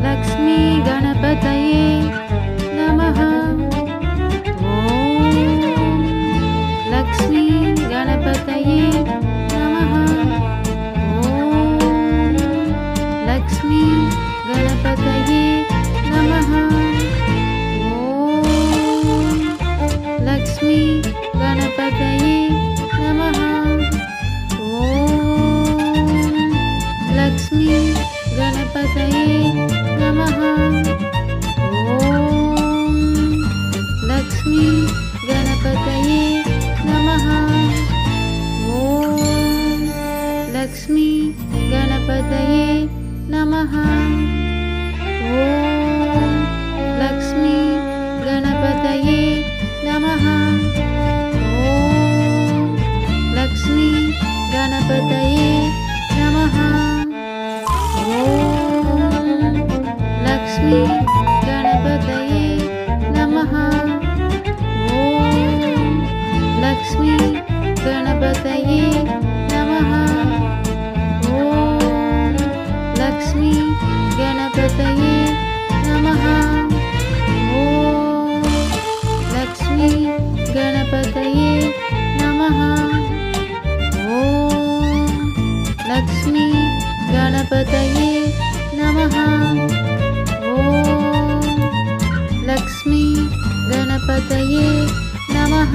लक्ष्मी गणपतये नमः। लक्ष्मी गणपतये नमः। लक्ष्मी गणपतये नमः। लक्ष्मी गणपतये नमः। लक्ष्मी गणपतये नमः। लक्ष्मी गणपतये नमः। लक्ष्मी गणपतये नमः। लक्ष्मी गणपतये नमः। लक्ष्मी गणपतये नमः। लक्ष्मी गणपतये नमः। लक्ष्मी गणपतये नमः। लक्ष्मी गणपतये नमः। लक्ष्मी गणपतये नमः। लक्ष्मी गणपतये नमः। लक्ष्मी गणपतये नमः। लक्ष्मी गणपतये नमः।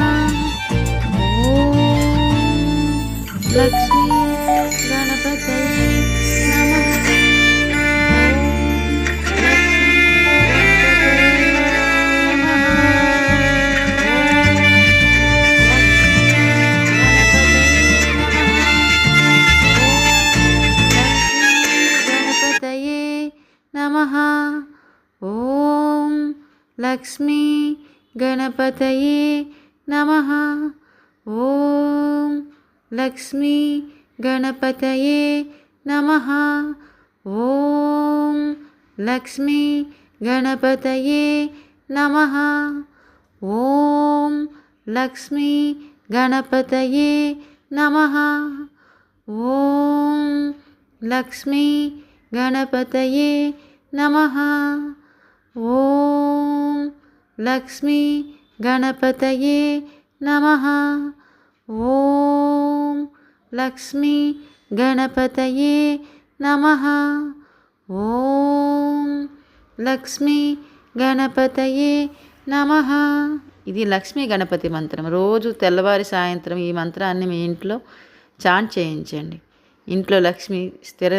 नमः। ॐ लक्ष्मी गणपतये नमः। ॐ लक्ष्मी गणपतये नमः। ॐ लक्ष्मी गणपतये नमः। ॐ लक्ष्मी गणपतये नमः। ॐ लक्ष्मी गणपतये नमः। ॐ लक्ष्मी गणपतये नमः। ॐ लक्ष्मी गणपतये नमः। ॐ लक्ष्मी गणपतये नमः। ఇది లక్ష్మీ గణపతి మంత్రం. రోజు తెల్లవారి సాయంత్రం ఈ మంత్రాన్ని మీ ఇంట్లో చాంట్ చేయించండి. ఇంట్లో లక్ష్మి స్థిర